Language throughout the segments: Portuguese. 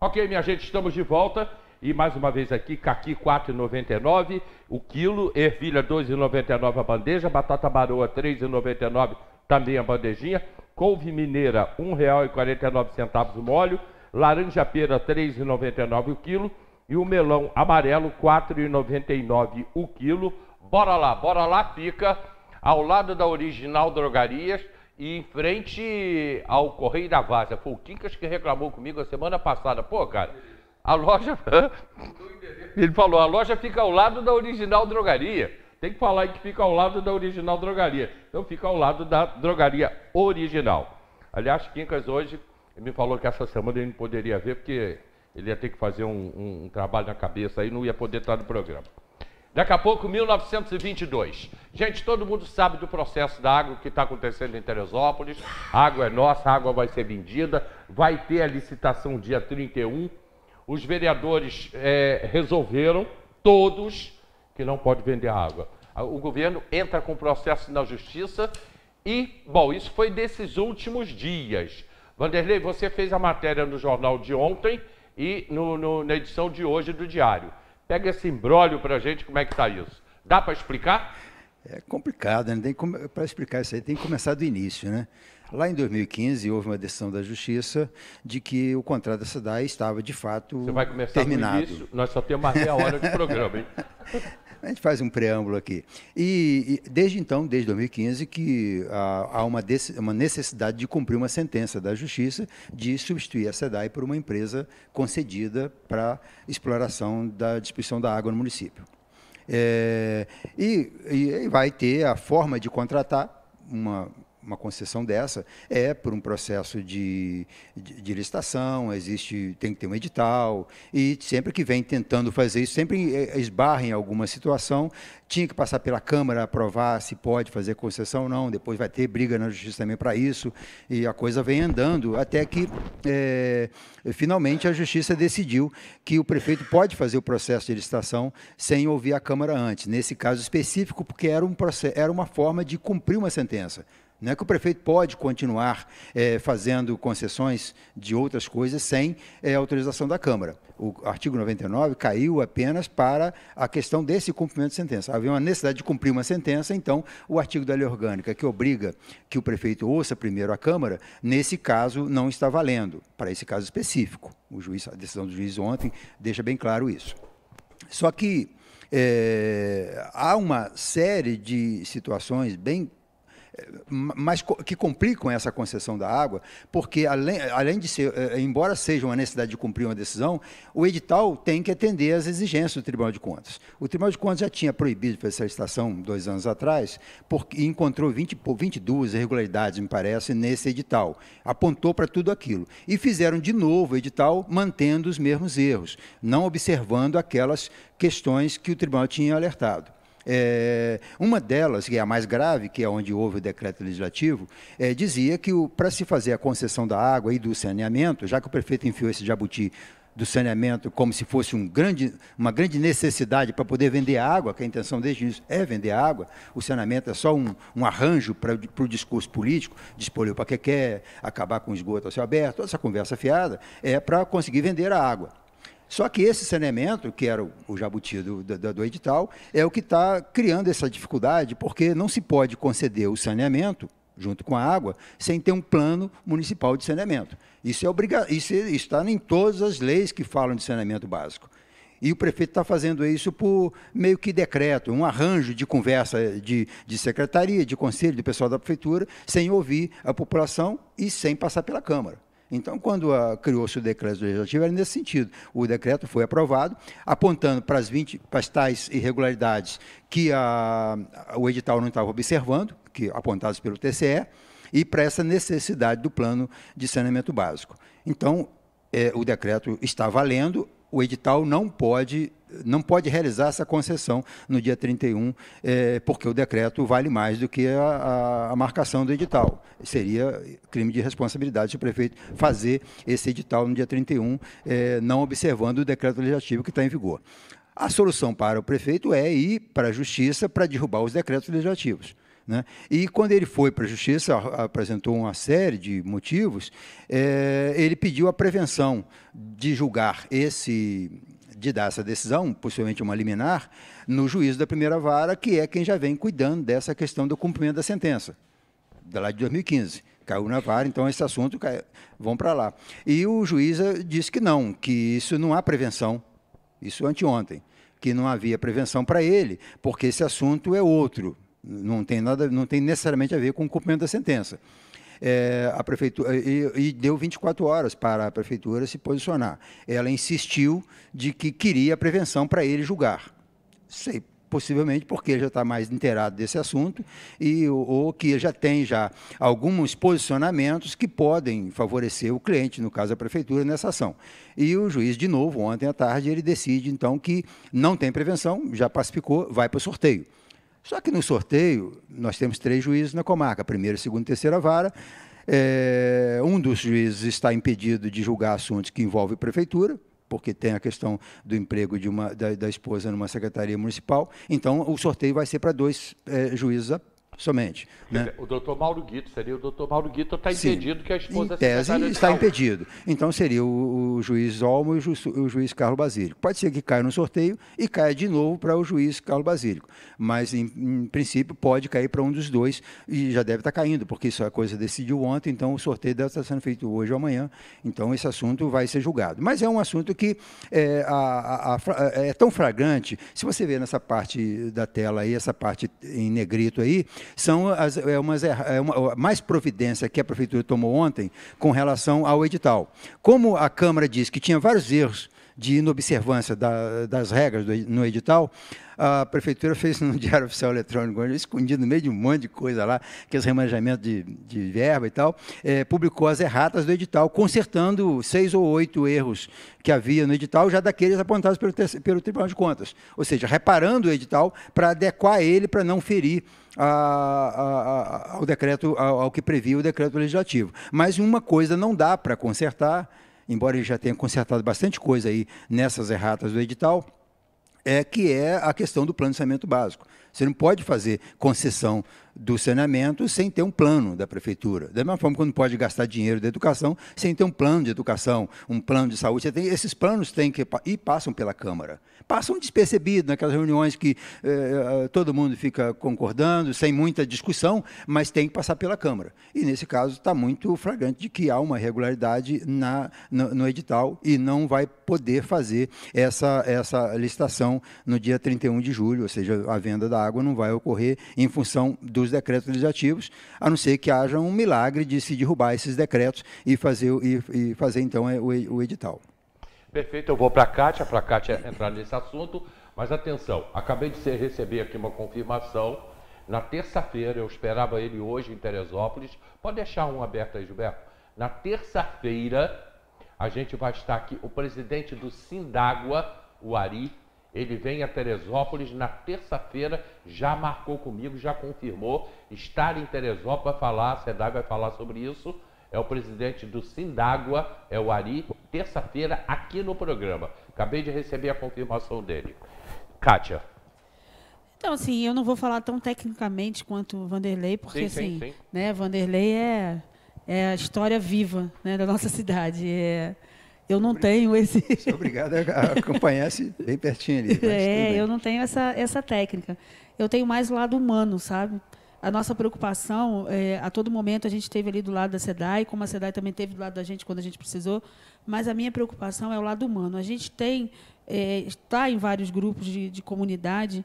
Ok, minha gente, estamos de volta. E mais uma vez aqui, caqui R$ 4,99 o quilo, ervilha R$ 2,99 a bandeja, batata baroa R$ 3,99 também a bandejinha, couve mineira R$ 1,49 o molho, laranja pera R$ 3,99 o quilo e o melão amarelo R$ 4,99 o quilo. Bora lá, fica ao lado da Original Drogarias e em frente ao Correio da Várzea. Foi o Quincas que reclamou comigo a semana passada. Pô, cara, a loja... Ele falou, a loja fica ao lado da Original Drogaria. Tem que falar aí que fica ao lado da Original Drogaria. Então fica ao lado da Drogaria Original. Aliás, Quincas hoje me falou que essa semana ele não poderia ver porque ele ia ter que fazer um trabalho na cabeça aí, não ia poder estar no programa. Daqui a pouco, 1922. Gente, todo mundo sabe do processo da água que está acontecendo em Teresópolis. A água é nossa, a água vai ser vendida. Vai ter a licitação dia 31. Os vereadores resolveram, todos, que não pode vender a água. O governo entra com processo na justiça e, bom, isso foi desses últimos dias. Vanderlei, você fez a matéria no jornal de ontem e na edição de hoje do Diário. Pega esse imbróglio para a gente, como é que está isso? Dá para explicar? É complicado, né? Para explicar isso aí tem que começar do início, né? Lá em 2015 houve uma decisão da Justiça de que o contrato da SEDAI estava de fato Você vai começar terminado. do início? Nós só temos mais meia hora de programa, hein? A gente faz um preâmbulo aqui. E desde então, desde 2015, que há uma necessidade de cumprir uma sentença da Justiça de substituir a SEDAI por uma empresa concedida para exploração da distribuição da água no município. E vai ter a forma de contratar uma concessão dessa por um processo de licitação, tem que ter um edital, e sempre que vem tentando fazer isso, sempre esbarra em alguma situação, tinha que passar pela Câmara, aprovar se pode fazer concessão ou não, depois vai ter briga na Justiça também para isso, e a coisa vem andando, até que, finalmente, a Justiça decidiu que o prefeito pode fazer o processo de licitação sem ouvir a Câmara antes, nesse caso específico, porque era uma forma de cumprir uma sentença. Não é que o prefeito pode continuar fazendo concessões de outras coisas sem autorização da Câmara. O artigo 99 caiu apenas para a questão desse cumprimento de sentença. Havia uma necessidade de cumprir uma sentença, então o artigo da Lei Orgânica, que obriga que o prefeito ouça primeiro a Câmara, nesse caso não está valendo, para esse caso específico. A decisão do juiz ontem deixa bem claro isso. Só que há uma série de situações mas que complicam essa concessão da água, porque além de ser, embora seja uma necessidade de cumprir uma decisão, o edital tem que atender às exigências do Tribunal de Contas. O Tribunal de Contas já tinha proibido de fazer essa licitação 2 anos atrás, porque encontrou 22 irregularidades, me parece, nesse edital. Apontou para tudo aquilo. E fizeram de novo o edital, mantendo os mesmos erros, não observando aquelas questões que o Tribunal tinha alertado. Uma delas, que é a mais grave, que é onde houve o decreto legislativo, dizia que para se fazer a concessão da água e do saneamento, já que o prefeito enfiou esse jabuti do saneamento como se fosse uma grande necessidade para poder vender água, que a intenção desde isso é vender água, o saneamento é só um arranjo para o discurso político, despolhou para que quer, acabar com o esgoto ao céu aberto, toda essa conversa fiada, é para conseguir vender a água. Só que esse saneamento, que era o jabuti do edital, é o que está criando essa dificuldade, porque não se pode conceder o saneamento, junto com a água, sem ter um plano municipal de saneamento. Isso está em todas as leis que falam de saneamento básico. E o prefeito está fazendo isso por meio que decreto, um arranjo de conversa de secretaria, de conselho, do pessoal da prefeitura, sem ouvir a população e sem passar pela Câmara. Então, quando criou-se o decreto legislativo, era nesse sentido. O decreto foi aprovado, apontando para as tais irregularidades que o edital não estava observando, apontadas pelo TCE, e para essa necessidade do plano de saneamento básico. Então, o decreto está valendo, o edital não pode realizar essa concessão no dia 31, porque o decreto vale mais do que a marcação do edital. Seria crime de responsabilidade se o prefeito fazer esse edital no dia 31, não observando o decreto legislativo que está em vigor. A solução para o prefeito é ir para a Justiça para derrubar os decretos legislativos. né? E quando ele foi para a Justiça, apresentou uma série de motivos, ele pediu a prevenção de julgar de dar essa decisão, possivelmente uma liminar, no juízo da primeira vara, que é quem já vem cuidando dessa questão do cumprimento da sentença, da lá de 2015. Caiu na vara, então esse assunto vão para lá. E o juiz disse que não, que isso não há prevenção, isso anteontem, que não havia prevenção para ele, porque esse assunto é outro, não tem necessariamente a ver com o cumprimento da sentença. A prefeitura e deu 24 horas para a prefeitura se posicionar. Ela insistiu de que queria a prevenção para ele julgar. Sei, possivelmente porque ele já está mais inteirado desse assunto ou que já tem alguns posicionamentos que podem favorecer o cliente, no caso a prefeitura, nessa ação. E o juiz, de novo, ontem à tarde, ele decide, então, que não tem prevenção, já pacificou, vai para o sorteio. Só que no sorteio, nós temos 3 juízes na comarca, primeira, segunda e terceira vara. Um dos juízes está impedido de julgar assuntos que envolvem prefeitura, porque tem a questão do emprego da esposa numa secretaria municipal. Então, o sorteio vai ser para 2 juízes somente. Né? O doutor Mauro Guito, seria o doutor Mauro Guito está impedido que a esposa... Em tese está impedido. Então seria o juiz Olmo e o juiz Carlos Basílico. Pode ser que caia no sorteio e caia de novo para o juiz Carlos Basílico. Mas, em princípio, pode cair para um dos 2 e já deve estar caindo, porque isso a coisa decidiu ontem, então o sorteio deve estar sendo feito hoje ou amanhã. Então esse assunto vai ser julgado. Mas é um assunto que é tão flagrante. Se você ver nessa parte da tela aí, essa parte em negrito aí, são mais providência que a prefeitura tomou ontem com relação ao edital. Como a Câmara disse que tinha vários erros de inobservância das regras no edital, a prefeitura fez no Diário Oficial Eletrônico, escondido no meio de um monte de coisa lá, que é os remanejamentos de verba e tal, publicou as erratas do edital, consertando 6 ou 8 erros que havia no edital, já daqueles apontados pelo Tribunal de Contas. Ou seja, reparando o edital para adequar ele, para não ferir ao decreto, ao que previa o decreto legislativo. Mas uma coisa não dá para consertar, embora ele já tenha consertado bastante coisa aí nessas erratas do edital, que é a questão do plano de saneamento básico. Você não pode fazer concessão do saneamento sem ter um plano da prefeitura. Da mesma forma que não pode gastar dinheiro da educação sem ter um plano de educação, um plano de saúde. Esses planos têm que ir, passam pela Câmara. Passam despercebidos naquelas reuniões que todo mundo fica concordando, sem muita discussão, mas tem que passar pela Câmara. E, nesse caso, está muito flagrante de que há uma irregularidade no edital e não vai poder fazer essa licitação no dia 31 de julho, ou seja, a venda da água não vai ocorrer em função dos decretos legislativos, a não ser que haja um milagre de se derrubar esses decretos e fazer então, o edital. Perfeito, eu vou para a Kátia entrar nesse assunto, mas atenção, acabei de receber aqui uma confirmação, na terça-feira, eu esperava ele hoje em Teresópolis, pode deixar um aberto aí, Gilberto, na terça-feira a gente vai estar aqui, o presidente do Sindágua, o Ari, ele vem a Teresópolis na terça-feira, já marcou comigo, já confirmou estar em Teresópolis, vai falar, a SEDAI vai falar sobre isso. É o presidente do Sindágua, é o Ari, terça-feira aqui no programa. Acabei de receber a confirmação dele. Kátia. Então, assim, eu não vou falar tão tecnicamente quanto o Vanderlei, porque, sim. Né, Vanderlei é a história viva, né, da nossa cidade. Eu não tenho esse... Obrigado a acompanhar-se bem pertinho ali. Eu não tenho essa técnica. Eu tenho mais o lado humano, sabe? A nossa preocupação, a todo momento, a gente esteve ali do lado da SEDAI, como a SEDAI também esteve do lado da gente quando a gente precisou, mas a minha preocupação é o lado humano. A gente está em vários grupos de comunidade,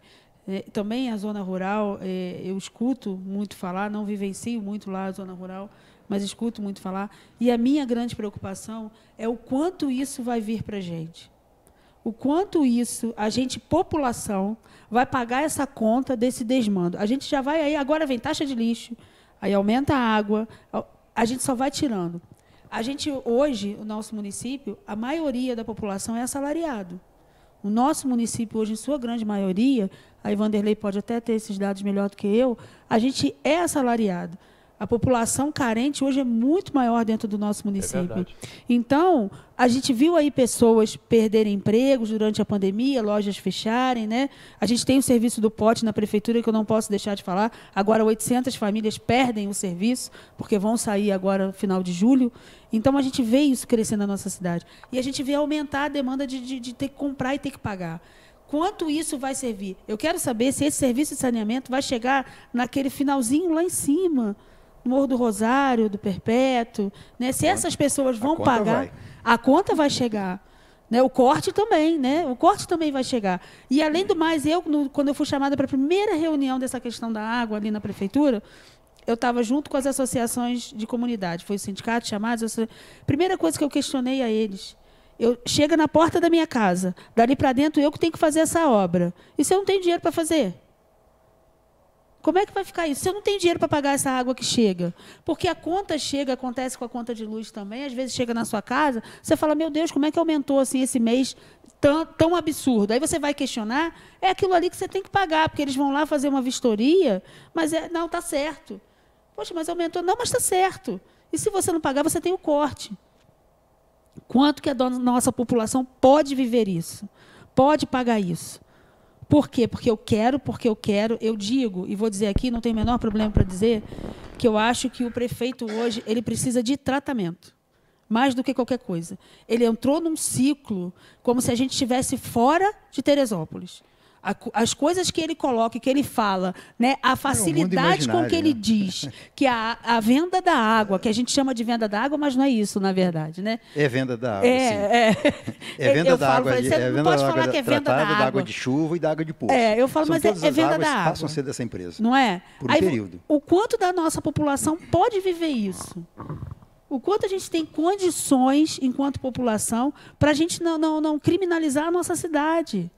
também a zona rural, eu escuto muito falar, não vivencio muito lá a zona rural, mas escuto muito falar, e a minha grande preocupação é o quanto isso vai vir para a gente. O quanto isso, a gente, população, vai pagar essa conta desse desmando. A gente já vai aí, agora vem taxa de lixo, aí aumenta a água, a gente só vai tirando. A gente, hoje, o nosso município, a maioria da população é assalariado. O nosso município, hoje, em sua grande maioria, aí Vanderlei pode até ter esses dados melhor do que eu, a gente é assalariado. A população carente hoje é muito maior dentro do nosso município. verdade. Então, a gente viu aí pessoas perderem empregos durante a pandemia, lojas fecharem, né? A gente tem o serviço do pote na prefeitura, que eu não posso deixar de falar. Agora, 800 famílias perdem o serviço, porque vão sair agora no final de julho. Então, a gente vê isso crescendo na nossa cidade. E a gente vê aumentar a demanda de ter que comprar e ter que pagar. Quanto isso vai servir? Eu quero saber se esse serviço de saneamento vai chegar naquele finalzinho lá em cima, no Morro do Rosário, do Perpétuo, né? Se essas pessoas vão pagar, a conta vai chegar. Né? O corte também, né? O corte também vai chegar. E, além do mais, quando eu fui chamada para a primeira reunião dessa questão da água ali na prefeitura, eu estava junto com as associações de comunidade. Foi o sindicato chamado. Primeira coisa que eu questionei a eles: chega na porta da minha casa, dali para dentro eu que tenho que fazer essa obra. E se eu não tenho dinheiro para fazer? Como é que vai ficar isso? Se eu não tenho dinheiro para pagar essa água que chega? Porque a conta chega, acontece com a conta de luz também, às vezes chega na sua casa, você fala, meu Deus, como é que aumentou assim esse mês tão absurdo? Aí você vai questionar, é aquilo ali que você tem que pagar, porque eles vão lá fazer uma vistoria, mas não, está certo. Poxa, mas aumentou. Não, mas está certo. E se você não pagar, você tem o corte. Quanto que a nossa população pode viver isso? Pode pagar isso? Por quê? Porque eu quero, eu digo, e vou dizer aqui, não tem o menor problema para dizer, que eu acho que o prefeito hoje ele precisa de tratamento, mais do que qualquer coisa. Ele entrou num ciclo como se a gente estivesse fora de Teresópolis. As coisas que ele coloca, que ele fala, né, a facilidade com que ele diz que a venda da água, que a gente chama de venda da água, mas não é isso, na verdade, né? É venda da água, sim. É venda da água. Você não pode falar que é venda da água. Da água de chuva e da água de poço. Eu falo, mas é venda da água. Passam a ser dessa empresa. Não é? Por um período. O quanto da nossa população pode viver isso? O quanto a gente tem condições, enquanto população, para a gente não criminalizar a nossa cidade?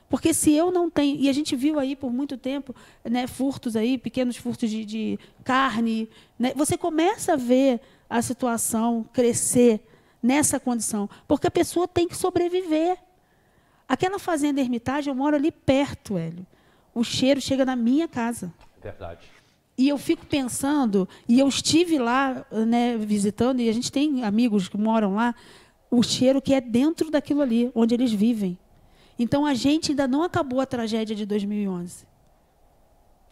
Porque se eu não tenho... E a gente viu aí por muito tempo, né, furtos aí, pequenos furtos de carne. Né? Você começa a ver a situação crescer nessa condição. Porque a pessoa tem que sobreviver. Aquela fazenda Hermitage, eu moro ali perto, Hélio. O cheiro chega na minha casa. Verdade. E eu fico pensando, e eu estive lá, né, visitando, e a gente tem amigos que moram lá, o cheiro que é dentro daquilo ali, onde eles vivem. Então, a gente ainda não acabou a tragédia de 2011.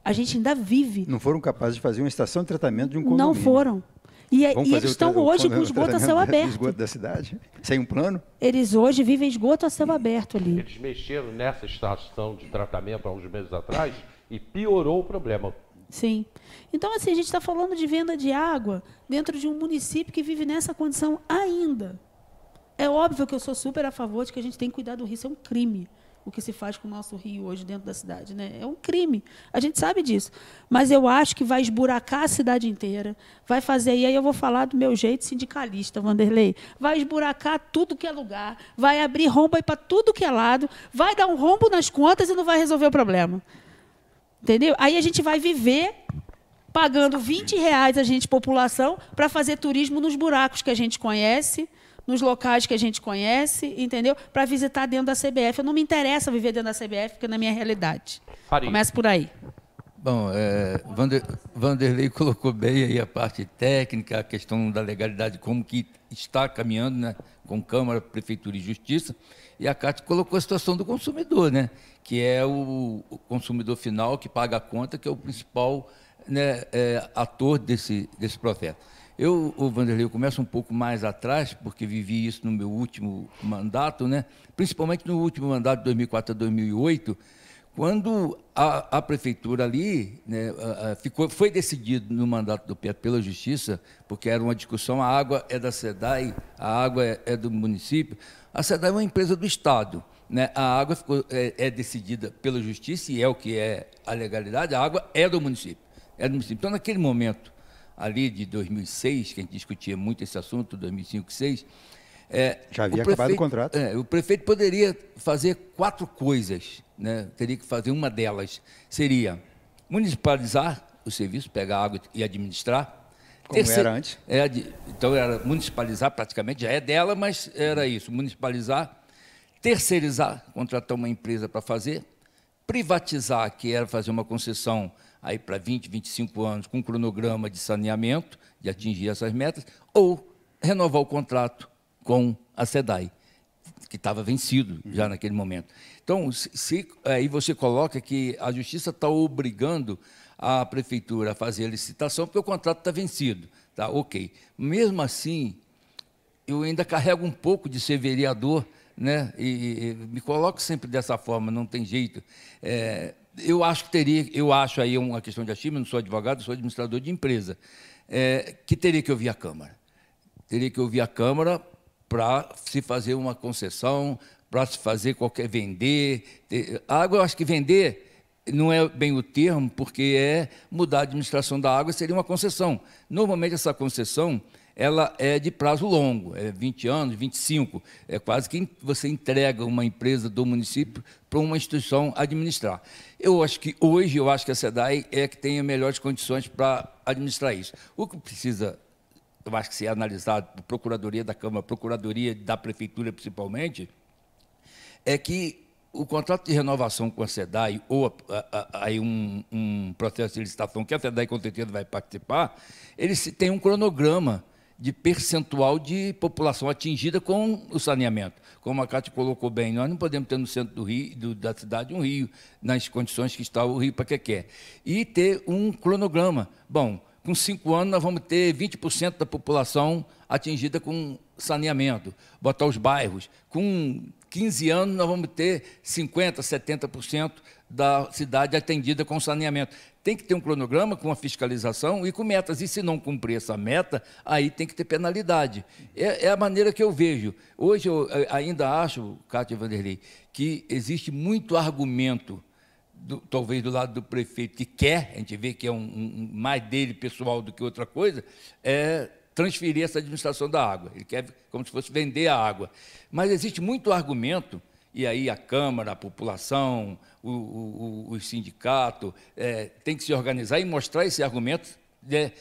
A gente ainda vive. Não foram capazes de fazer uma estação de tratamento de um condomínio. Não foram. E eles estão hoje com esgoto a céu aberto. Esgoto da cidade, sem um plano? Eles hoje vivem esgoto a céu aberto ali. Eles mexeram nessa estação de tratamento há uns meses atrás e piorou o problema. Sim. Então, assim, a gente está falando de venda de água dentro de um município que vive nessa condição ainda. É óbvio que eu sou super a favor de que a gente tem que cuidar do rio. Isso é um crime, o que se faz com o nosso rio hoje dentro da cidade. Né? É um crime. A gente sabe disso. Mas eu acho que vai esburacar a cidade inteira. Vai fazer, e aí eu vou falar do meu jeito sindicalista, Vanderlei. Vai esburacar tudo que é lugar. Vai abrir rombo para tudo que é lado. Vai dar um rombo nas contas e não vai resolver o problema. Entendeu? Aí a gente vai viver pagando R$20 a gente, população, para fazer turismo nos buracos que a gente conhece, nos locais que a gente conhece, entendeu? Para visitar dentro da CBF. Eu não me interessa viver dentro da CBF, porque é na minha realidade. Começa por aí. Bom, Vanderlei colocou bem aí a parte técnica, a questão da legalidade, como que está caminhando, né, com Câmara, Prefeitura e Justiça, e a Cátia colocou a situação do consumidor, né, que é o consumidor final que paga a conta, que é o principal, né, ator desse processo. O Vanderlei, eu começo um pouco mais atrás, porque vivi isso no meu último mandato, né, principalmente no último mandato de 2004 a 2008, quando a prefeitura ali, né, foi decidido no mandato do Pedro pela Justiça, porque era uma discussão, a água é da SEDAI, a água é do município. A SEDAI é uma empresa do Estado, né? A água é decidida pela Justiça, e é o que é a legalidade, a água é do município. Então, naquele momento ali de 2006, que a gente discutia muito esse assunto, 2005, 2006, já havia acabado o contrato. O prefeito poderia fazer 4 coisas, né? Teria que fazer uma delas. Seria municipalizar o serviço, pegar água e administrar. Como era antes. Então, era municipalizar, praticamente, já é dela, mas era isso, municipalizar, terceirizar, contratar uma empresa para fazer, privatizar, que era fazer uma concessão aí para 20, 25 anos, com um cronograma de saneamento, de atingir essas metas, ou renovar o contrato com a SEDAI, que estava vencido já naquele momento. Então, aí você coloca que a Justiça está obrigando a Prefeitura a fazer a licitação, porque o contrato está vencido. Tá? Ok. Mesmo assim, eu ainda carrego um pouco de ser vereador, né? E me coloco sempre dessa forma, não tem jeito. Eu acho aí uma questão de achismo, não sou advogado, sou administrador de empresa, que teria que ouvir a Câmara. Teria que ouvir a Câmara para se fazer uma concessão, para se fazer vender. A água, eu acho que vender não é bem o termo, porque mudar a administração da água seria uma concessão. Normalmente, essa concessão ela é de prazo longo, 20 anos, 25. É quase que você entrega uma empresa do município para uma instituição administrar. Eu acho que a SEDAI é que tem as melhores condições para administrar isso. O que precisa, eu acho que ser analisado por Procuradoria da Câmara, Procuradoria da Prefeitura, principalmente, é que o contrato de renovação com a SEDAI, ou aí um processo de licitação que a SEDAI com certeza vai participar, ele tem um cronograma de percentual de população atingida com o saneamento. Como a Cátia colocou bem, nós não podemos ter no centro do Rio, da cidade um rio, nas condições que está o Rio Paquequé. E ter um cronograma. Bom, com 5 anos nós vamos ter 20% da população atingida com saneamento. Botar os bairros. Com 15 anos nós vamos ter 50%, 70% da cidade atendida com saneamento. Tem que ter um cronograma com a fiscalização e com metas. E se não cumprir essa meta, aí tem que ter penalidade. É a maneira que eu vejo. Hoje eu ainda acho, Cátia e Vanderlei, que existe muito argumento, talvez do lado do prefeito, que quer, a gente vê que é mais dele pessoal do que outra coisa, transferir essa administração da água. Ele quer como se fosse vender a água. Mas existe muito argumento, e aí a Câmara, a população, o sindicato, tem que se organizar e mostrar esse argumento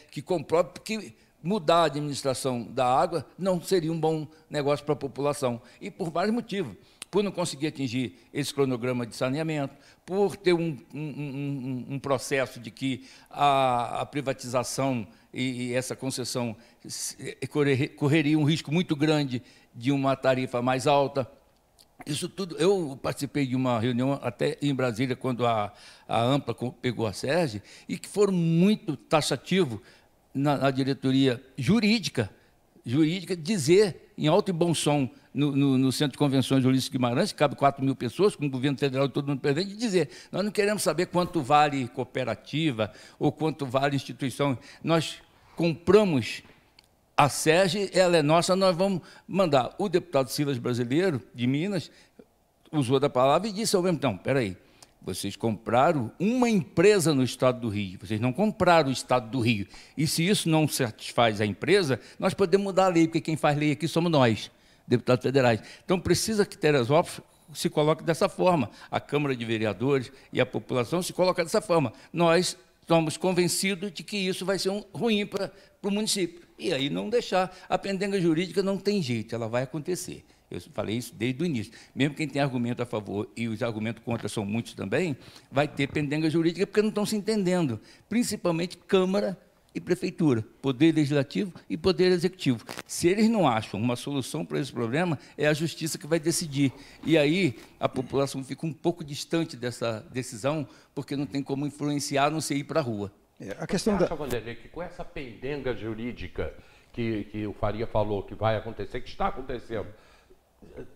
que comprove que mudar a administração da água não seria um bom negócio para a população. E por vários motivos. Por não conseguir atingir esse cronograma de saneamento, por ter um processo de que a privatização e essa concessão correria um risco muito grande de uma tarifa mais alta. Isso tudo, eu participei de uma reunião até em Brasília, quando a AMPLA pegou a SERJ, e que foram muito taxativos na diretoria jurídica, dizer em alto e bom som, no Centro de Convenções Ulisses Guimarães, que cabe 4.000 pessoas, com o governo federal e todo mundo presente, dizer, nós não queremos saber quanto vale cooperativa ou quanto vale instituição. Nós compramos a SERJ, ela é nossa, nós vamos mandar. O deputado Silas Brasileiro, de Minas, usou da palavra e disse ao mesmo tempo, espera aí, vocês compraram uma empresa no Estado do Rio, vocês não compraram o Estado do Rio. E se isso não satisfaz a empresa, nós podemos mudar a lei, porque quem faz lei aqui somos nós, deputados federais. Então, precisa que Teresópolis se coloque dessa forma. A Câmara de Vereadores e a população se colocam dessa forma. Nós estamos convencidos de que isso vai ser ruim para o município. E aí não deixar. A pendenga jurídica não tem jeito, ela vai acontecer. Eu falei isso desde o início. Mesmo quem tem argumento a favor e os argumentos contra são muitos também, vai ter pendenga jurídica porque não estão se entendendo. Principalmente Câmara e Prefeitura, Poder Legislativo e Poder Executivo. Se eles não acham uma solução para esse problema, é a Justiça que vai decidir. E aí a população fica um pouco distante dessa decisão, porque não tem como influenciar, a não ser ir para a rua. A questão da... Vanderlei, que com essa pendenga jurídica que o Faria falou que vai acontecer, que está acontecendo,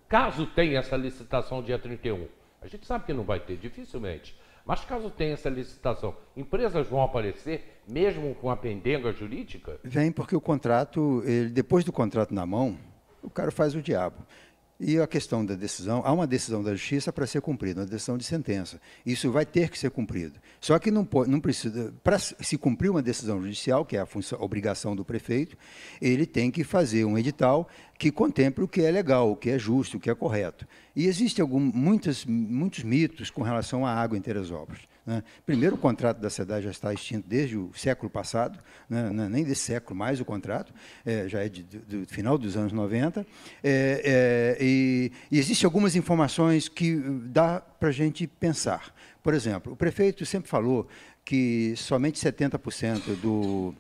caso tenha essa licitação dia 31, a gente sabe que não vai ter, dificilmente, mas caso tenha essa licitação, empresas vão aparecer mesmo com a pendenga jurídica? Vem, porque o contrato, depois do contrato na mão, o cara faz o diabo. E a questão da decisão, há uma decisão da Justiça para ser cumprida, uma decisão de sentença. Isso vai ter que ser cumprido. Só que não precisa, para se cumprir uma decisão judicial, que é a obrigação do prefeito, ele tem que fazer um edital que contemple o que é legal, o que é justo, o que é correto. E existem muitos mitos com relação à água em Teresópolis. Né? Primeiro, o contrato da SEDAI já está extinto desde o século passado, né? Nem desse século mais o contrato, já é do final dos anos 90, e existem algumas informações que dá para a gente pensar. Por exemplo, o prefeito sempre falou que somente 70%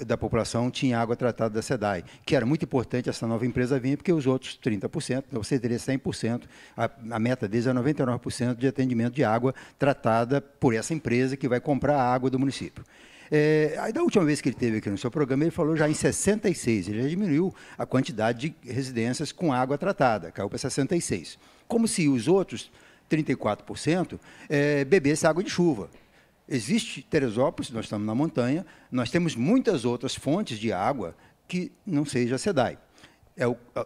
da população tinha água tratada da SEDAI, que era muito importante essa nova empresa vir, porque os outros 30%, você teria 100%, a meta deles é 99% de atendimento de água tratada por essa empresa que vai comprar a água do município. Aí, da última vez que ele esteve aqui no seu programa, ele falou já em 66, ele já diminuiu a quantidade de residências com água tratada, caiu para 66. Como se os outros 34% bebessem água de chuva. Existe Teresópolis, nós estamos na montanha, nós temos muitas outras fontes de água que não seja a SEDAI.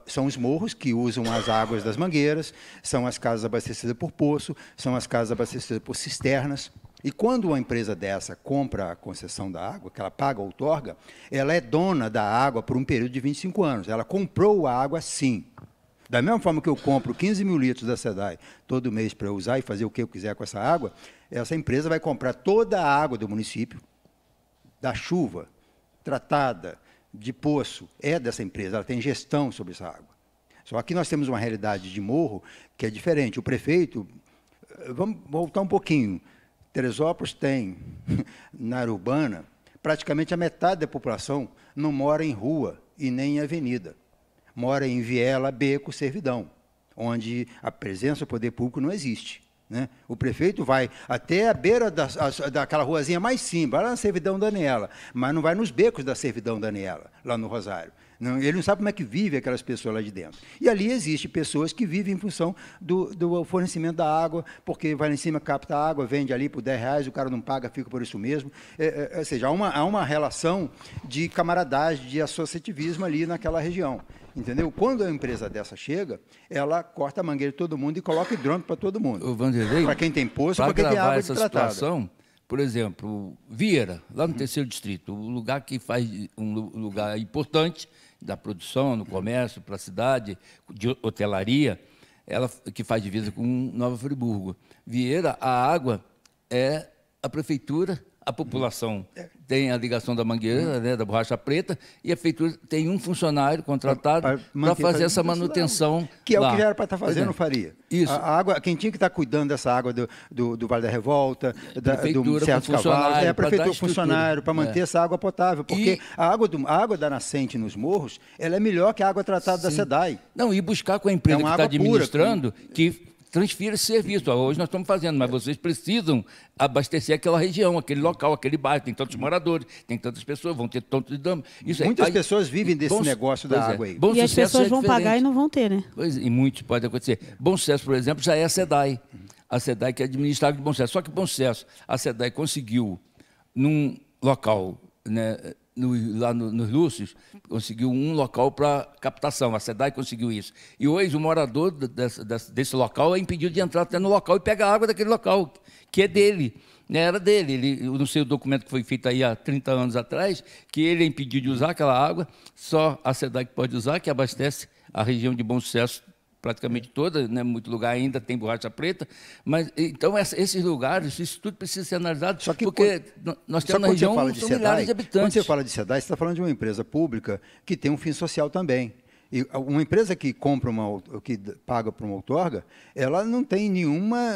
São os morros que usam as águas das mangueiras, são as casas abastecidas por poço, são as casas abastecidas por cisternas. E quando uma empresa dessa compra a concessão da água, que ela paga a outorga, ela é dona da água por um período de 25 anos. Ela comprou a água, sim. Da mesma forma que eu compro 15 mil litros da SEDAI todo mês para eu usar e fazer o que eu quiser com essa água, essa empresa vai comprar toda a água do município, da chuva, tratada, de poço, é dessa empresa, ela tem gestão sobre essa água. Só que nós temos uma realidade de morro que é diferente. O prefeito, vamos voltar um pouquinho, Teresópolis tem, na área urbana, praticamente a metade da população não mora em rua e nem em avenida. Mora em viela, beco, servidão, onde a presença do poder público não existe. Né? O prefeito vai até a beira daquela ruazinha mais simples, vai lá na Servidão Daniela, mas não vai nos becos da Servidão Daniela, lá no Rosário. Não, ele não sabe como é que vive aquelas pessoas lá de dentro. E ali existem pessoas que vivem em função do fornecimento da água, porque vai lá em cima, capta a água, vende ali por R$10, o cara não paga, fica por isso mesmo. Ou seja, há uma relação de camaradagem, de associativismo ali naquela região. Entendeu? Quando a empresa dessa chega, ela corta a mangueira de todo mundo e coloca hidrômetro para todo mundo. Para quem tem poço, para quem tem água de tratada. Situação, por exemplo, Vieira, lá no terceiro distrito, um lugar que faz um lugar importante da produção, no comércio, para a cidade, de hotelaria, ela que faz divisa com Nova Friburgo. Vieira, a água é a prefeitura, a população tem a ligação da mangueira, né, da borracha preta, e a prefeitura tem um funcionário contratado para fazer essa manutenção. Que é lá. O que já era para estar fazendo, faria. Isso. A água, quem tinha que estar cuidando dessa água do Vale da Revolta, do Certo Cavalos, é a prefeitura funcionário, para manter essa água potável. Porque a água da nascente nos morros, ela é melhor que a água tratada da SEDAI. Não, e buscar com a empresa que está administrando, que transfira esse serviço. Hoje nós estamos fazendo, mas vocês precisam abastecer aquela região, aquele local, aquele bairro. Tem tantos moradores, tem tantas pessoas, vão ter tanto de dano. Muitas pessoas vivem desse negócio da água aí. E as pessoas vão pagar e não vão ter, né? Pois, e muito pode acontecer. Bom Sucesso, por exemplo, já é a SEDAI. A SEDAI que é administrada de Bom Sucesso. Só que Bom Sucesso, a SEDAI conseguiu, num local, né, lá nos Lúcios, conseguiu um local para captação, a SEDAI conseguiu isso. E hoje o morador desse local é impedido de entrar até no local e pegar a água daquele local, que é dele, né? Era dele. Eu não sei o documento que foi feito aí há 30 anos atrás, que ele é impedido de usar aquela água, só a SEDAI que pode usar, que abastece a região de Bom Sucesso praticamente toda, né? Muito lugar ainda tem borracha preta, mas então esses lugares, isso tudo precisa ser analisado, só que porque nós temos na região são milhares de habitantes. Quando você fala de SEDAI, você está falando de uma empresa pública que tem um fim social também. E uma empresa que que paga por uma outorga, ela não tem nenhuma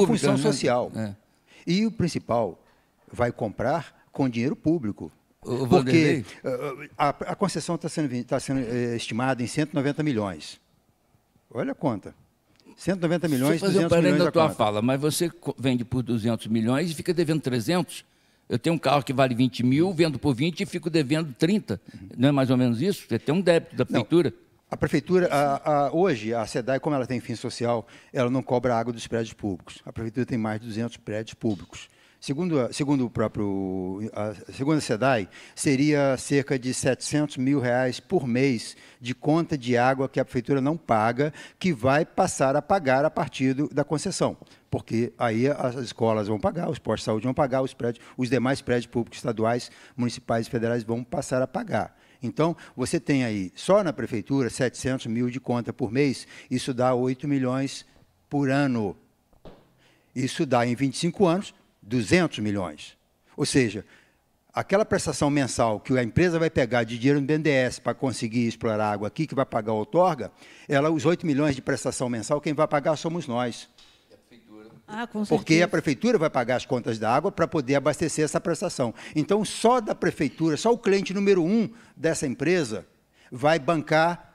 função social. Né? E o principal, vai comprar com dinheiro público. Porque a concessão está sendo estimada em 190 milhões. Olha a conta. 190 milhões, 200 milhões da tua fala, mas você vende por 200 milhões e fica devendo 300? Eu tenho um carro que vale 20 mil, vendo por 20 e fico devendo 30. Não é mais ou menos isso? Você tem um débito da prefeitura? Não. A prefeitura, hoje, a SEDAI, como ela tem fim social, ela não cobra água dos prédios públicos. A prefeitura tem mais de 200 prédios públicos. Segundo a SEDAI, seria cerca de R$700 mil por mês de conta de água que a prefeitura não paga, que vai passar a pagar a partir da concessão. Porque aí as escolas vão pagar, os postos de saúde vão pagar, os demais prédios públicos estaduais, municipais e federais vão passar a pagar. Então, você tem aí, só na prefeitura, 700 mil de conta por mês, isso dá 8 milhões por ano. Isso dá, em 25 anos, 200 milhões. Ou seja, aquela prestação mensal que a empresa vai pegar de dinheiro no BNDES para conseguir explorar a água aqui, que vai pagar a outorga, os 8 milhões de prestação mensal, quem vai pagar somos nós. Ah, com Porque certeza. a prefeitura vai pagar as contas da água para poder abastecer essa prestação. Então, só da prefeitura, só o cliente número 1 dessa empresa vai bancar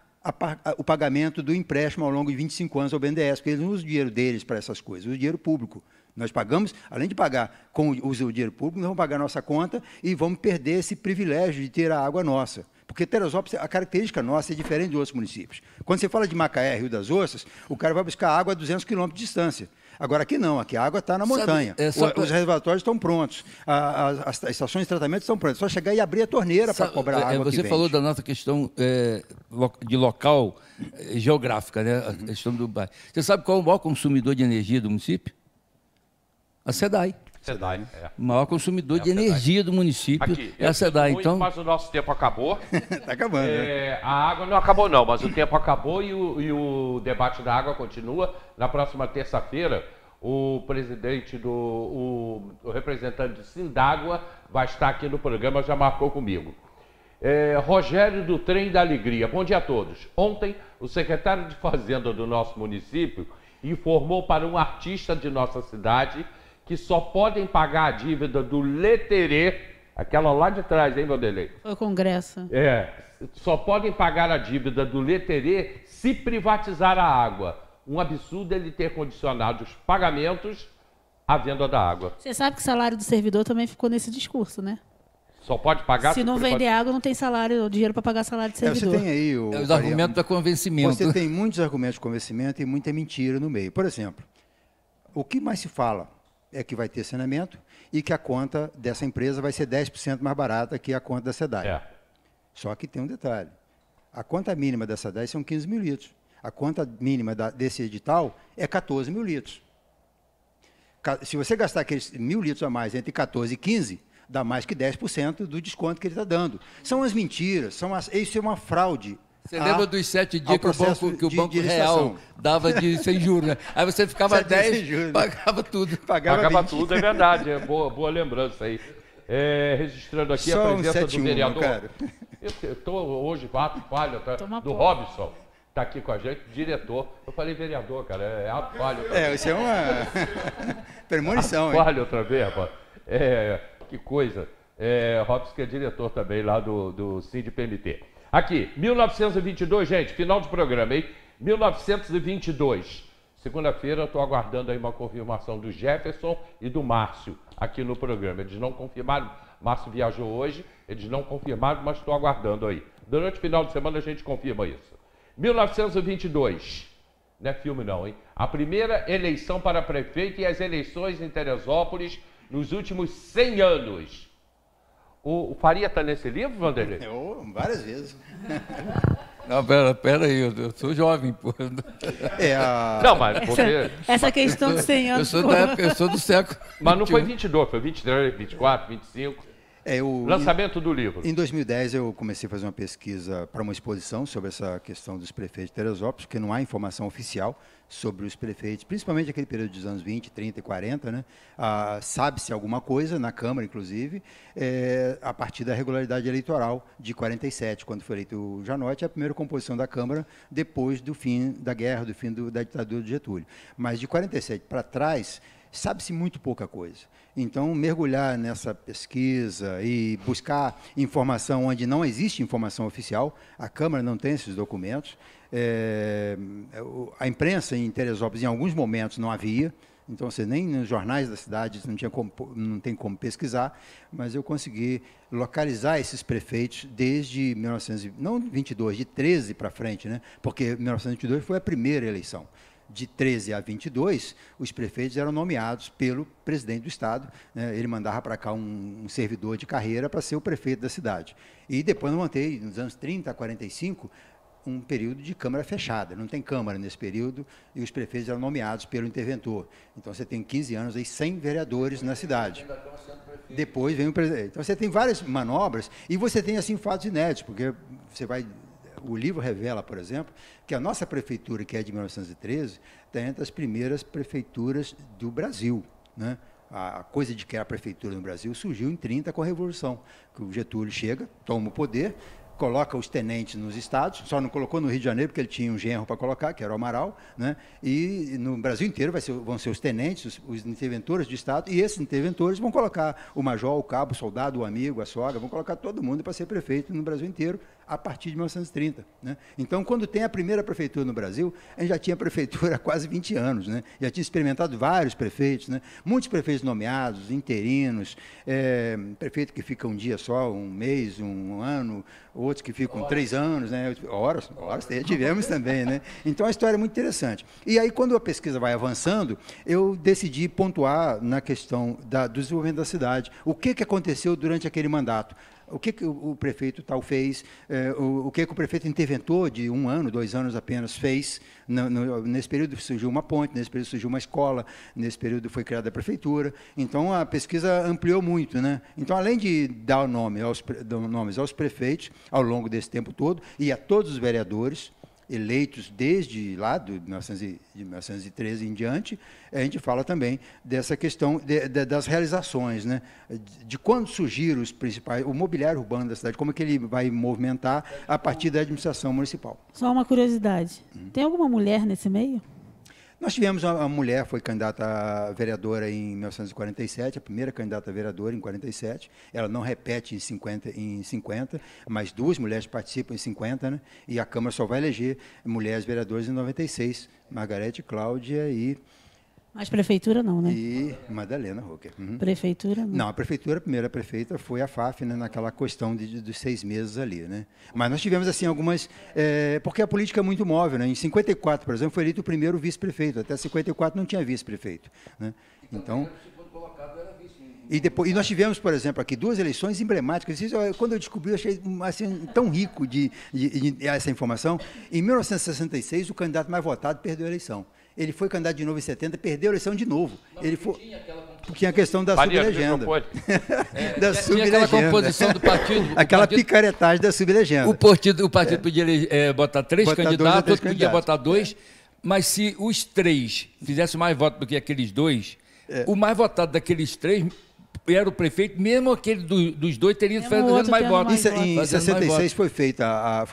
o pagamento do empréstimo ao longo de 25 anos ao BNDES, porque eles não usam o dinheiro deles para essas coisas, usam o dinheiro público. Nós pagamos, além de pagar com o dinheiro público, nós vamos pagar a nossa conta e vamos perder esse privilégio de ter a água nossa. Porque Teresópolis, a característica nossa é diferente de outros municípios. Quando você fala de Macaé, Rio das Ostras, o cara vai buscar água a 200 quilômetros de distância. Agora, aqui não, aqui a água está na montanha. Os reservatórios estão prontos, as estações de tratamento estão prontas. É só chegar e abrir a torneira para cobrar a água. Você falou da nossa questão de local geográfica, né? A questão do bairro. Você sabe qual é o maior consumidor de energia do município? A SEDAI. SEDAI, O maior consumidor de energia do município aqui, é a SEDAI. Então, mas o nosso tempo acabou. Está acabando. Né? A água não acabou não, mas o tempo acabou e o debate da água continua. Na próxima terça-feira, o presidente o representante de Sindágua vai estar aqui no programa, já marcou comigo. Rogério do Trem da Alegria, bom dia a todos. Ontem, o secretário de Fazenda do nosso município informou para um artista de nossa cidade que só podem pagar a dívida do Leterê, aquela lá de trás, hein, Vanderlei? Foi o Congresso. Só podem pagar a dívida do Leterê se privatizar a água. Um absurdo ele ter condicionado os pagamentos à venda da água. Você sabe que o salário do servidor também ficou nesse discurso, né? Só pode pagar... Se não vender água, não tem salário, dinheiro para pagar salário de servidor. Você tem aí os argumentos da convencimento. Você tem muitos argumentos de convencimento e muita mentira no meio. Por exemplo, o que mais se fala é que vai ter saneamento e que a conta dessa empresa vai ser 10% mais barata que a conta da SEDAI. Só que tem um detalhe. A conta mínima da SEDAI são 15 mil litros. A conta mínima desse edital é 14 mil litros. Se você gastar aqueles 1.000 litros a mais entre 14 e 15, dá mais que 10% do desconto que ele está dando. São as mentiras, isso é uma fraude. Você lembra dos 7 dias que o Banco Real dava sem juros, né? Aí você ficava 10, pagava tudo. Pagava tudo, é verdade. É boa lembrança aí. Registrando aqui só a presença do vereador. Cara. Eu estou hoje, falho, do Robson. Está aqui com a gente, diretor. Eu falei vereador, cara, é ato falho. Isso é uma premonição. Ato falho outra vez, rapaz. Que coisa. Robson que é diretor também lá do CINDPMT. Aqui, 1922, gente, final de programa, hein? 1922. Segunda-feira, eu estou aguardando aí uma confirmação do Jefferson e do Márcio aqui no programa. Eles não confirmaram, Márcio viajou hoje, eles não confirmaram, mas estou aguardando aí. Durante o final de semana a gente confirma isso. 1922, não é filme não, hein? A primeira eleição para prefeito e as eleições em Teresópolis nos últimos 100 anos. O Faria está nesse livro, Vanderlei? Várias vezes. Não, pera aí, eu sou jovem, pô. Não, mas porque... Essa questão de 100 anos... Eu sou do século... Mas não foi 22, foi 23, 24, 25... Lançamento do livro. Em 2010, eu comecei a fazer uma pesquisa para uma exposição sobre essa questão dos prefeitos de Teresópolis, porque não há informação oficial sobre os prefeitos, principalmente aquele período dos anos 20, 30 e 40, né? Sabe-se alguma coisa, na Câmara, inclusive, a partir da regularidade eleitoral de 47, quando foi eleito o Janotti, a primeira composição da Câmara, depois do fim da guerra, do fim da ditadura de Getúlio. Mas de 47 para trás, sabe-se muito pouca coisa. Então, mergulhar nessa pesquisa e buscar informação onde não existe informação oficial, a Câmara não tem esses documentos, a imprensa em Teresópolis, em alguns momentos, não havia, então, nem nos jornais da cidade não tem como pesquisar, mas eu consegui localizar esses prefeitos desde 1922, de 13 para frente, né? Porque 1922 foi a primeira eleição. De 13 a 22, os prefeitos eram nomeados pelo presidente do Estado, né? Ele mandava para cá um servidor de carreira para ser o prefeito da cidade. E depois eu montei, nos anos 30 a 45, um período de Câmara fechada. Não tem Câmara nesse período e os prefeitos eram nomeados pelo interventor. Então, você tem 15 anos, aí, 100 vereadores na cidade. Depois vem o presidente. Então, você tem várias manobras e você tem, assim, fatos inéditos, porque você vai... O livro revela, por exemplo, que a nossa prefeitura, que é de 1913, está entre as primeiras prefeituras do Brasil, né? A coisa de criar a prefeitura no Brasil surgiu em 30 com a Revolução, que o Getúlio chega, toma o poder, coloca os tenentes nos estados, só não colocou no Rio de Janeiro, porque ele tinha um genro para colocar, que era o Amaral, né? E no Brasil inteiro vão ser os tenentes, os interventores de estado, e esses interventores vão colocar o major, o cabo, o soldado, o amigo, a sogra, vão colocar todo mundo para ser prefeito no Brasil inteiro, a partir de 1930. Né? Então, quando tem a primeira prefeitura no Brasil, a gente já tinha prefeitura há quase 20 anos, né? Já tinha experimentado vários prefeitos, né? Muitos prefeitos nomeados, interinos, prefeito que fica um dia só, um mês, um ano, outros que ficam 3 anos, né? Horas tivemos também, né? Então, a história é muito interessante. E aí, quando a pesquisa vai avançando, eu decidi pontuar na questão do desenvolvimento da cidade. O que aconteceu durante aquele mandato? O que o prefeito tal fez, o que o prefeito interventor de 1 ano, 2 anos apenas fez. Nesse período surgiu uma ponte, nesse período surgiu uma escola, nesse período foi criada a prefeitura. Então, a pesquisa ampliou muito, né? Então, além de dar nomes aos prefeitos ao longo desse tempo todo e a todos os vereadores eleitos desde lá, de 1913 em diante, a gente fala também dessa questão das realizações, né? De quando surgiram os principais, o mobiliário urbano da cidade, como é que ele vai movimentar a partir da administração municipal. Só uma curiosidade, tem alguma mulher nesse meio? Nós tivemos uma mulher, foi candidata a vereadora em 1947, a primeira candidata a vereadora em 47. Ela não repete em 50, mas 2 mulheres participam em 50, né? E a Câmara só vai eleger mulheres vereadoras em 96, Margarete Cláudia e... Mas prefeitura não, né? E Madalena Rocker. Uhum. Prefeitura não. Não, a prefeitura, a primeira prefeita foi a FAF, né, naquela questão dos 6 meses ali, né? Mas nós tivemos, assim, algumas... porque a política é muito móvel, né? Em 54, por exemplo, foi eleito o primeiro vice-prefeito. Até 54 não tinha vice-prefeito, né? Então... E nós tivemos, por exemplo, aqui 2 eleições emblemáticas. Quando eu descobri, eu achei assim, tão rico de essa informação. Em 1966, o candidato mais votado perdeu a eleição. Ele foi candidato de novo em 70, perdeu a eleição de novo. Ele foi... Tinha a questão da sublegenda. Da sublegenda. Aquela composição do partido. Aquela picaretagem da sublegenda. O partido podia botar 3 candidatos, outro podia botar 2, mas se os 3 fizessem mais votos do que aqueles 2, o mais votado daqueles 3... era o prefeito, mesmo aquele dos 2 teria fazendo mais votos. Em 66 foi feita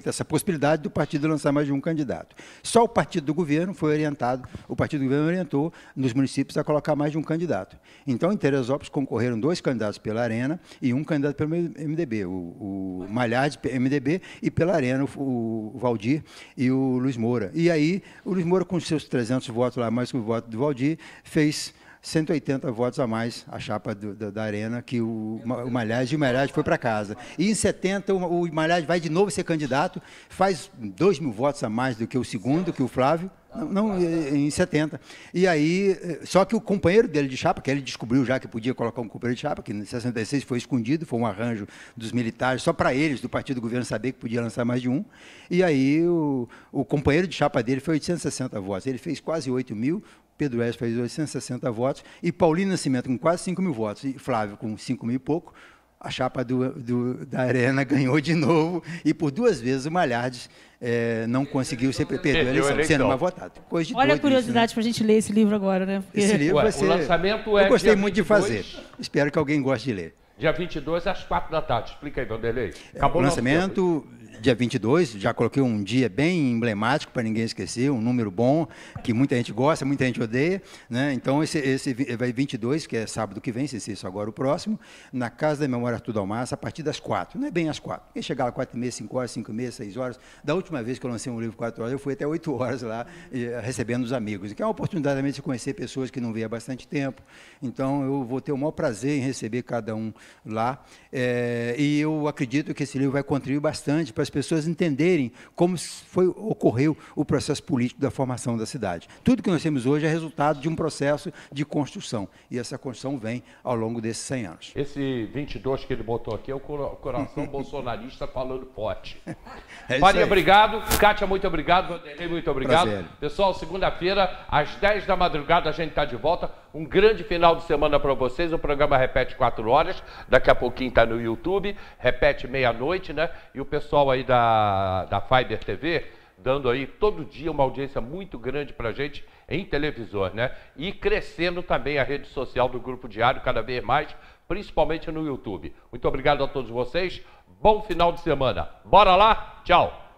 essa possibilidade do partido lançar mais de um candidato. Só o partido do governo foi orientado, o partido do governo orientou nos municípios a colocar mais de um candidato. Então, em Teresópolis concorreram 2 candidatos pela Arena e um candidato pelo MDB, o Malhade, MDB, e pela Arena, o Valdir e o Luiz Moura. E aí, o Luiz Moura, com seus 300 votos lá, mais que o voto do Valdir, fez 180 votos a mais, a chapa da Arena, que o Malhade foi para casa. E em 70, o Malhade vai de novo ser candidato, faz 2.000 votos a mais do que o segundo, que o Flávio, em 70. E aí, só que o companheiro dele de chapa, que ele descobriu já que podia colocar um companheiro de chapa, que em 66 foi escondido, foi um arranjo dos militares, só para eles, do partido do governo, saber que podia lançar mais de um. E aí, o companheiro de chapa dele foi 860 votos. Ele fez quase 8.000, Pedro Estes fez 860 votos, e Paulino Nascimento com quase 5.000 votos, e Flávio com 5.000 e pouco. A chapa da Arena ganhou de novo, e por 2 vezes o Malhardes não conseguiu, sempre perdeu a eleição, sendo mais votado. Olha a curiosidade para a gente ler esse livro agora, né? Porque... Esse livro vai ser... O lançamento eu gostei muito de fazer. Espero que alguém goste de ler. Dia 22, às 4 da tarde. Explica aí, Vanderlei. Acabou o lançamento, dia 22, já coloquei um dia bem emblemático para ninguém esquecer, um número bom, que muita gente gosta, muita gente odeia, né? Então, esse vai 22, que é sábado que vem, se isso agora o próximo, na Casa da Memória Arthur Dalmassa, a partir das 4, não é bem às 4. Quem chegar lá 4h30, 5 horas, 5h30, 6 horas, da última vez que eu lancei um livro 4 horas, eu fui até 8 horas lá, recebendo os amigos, que é uma oportunidade também de conhecer pessoas que não veem há bastante tempo. Então, eu vou ter o maior prazer em receber cada um lá, e eu acredito que esse livro vai contribuir bastante para as pessoas entenderem como ocorreu o processo político da formação da cidade. Tudo que nós temos hoje é resultado de um processo de construção, e essa construção vem ao longo desses 100 anos. Esse 22 que ele botou aqui é o coração bolsonarista falando forte. Maria, obrigado. Kátia, muito obrigado. Vanderlei, muito obrigado. Prazer. Pessoal, segunda-feira, às 10 da madrugada, a gente está de volta. Um grande final de semana para vocês. O programa repete 4 horas. Daqui a pouquinho está no YouTube. Repete meia-noite, né? E o pessoal aí da Fiber TV, dando aí todo dia uma audiência muito grande para a gente em televisor, né? E crescendo também a rede social do Grupo Diário, cada vez mais, principalmente no YouTube. Muito obrigado a todos vocês. Bom final de semana. Bora lá? Tchau.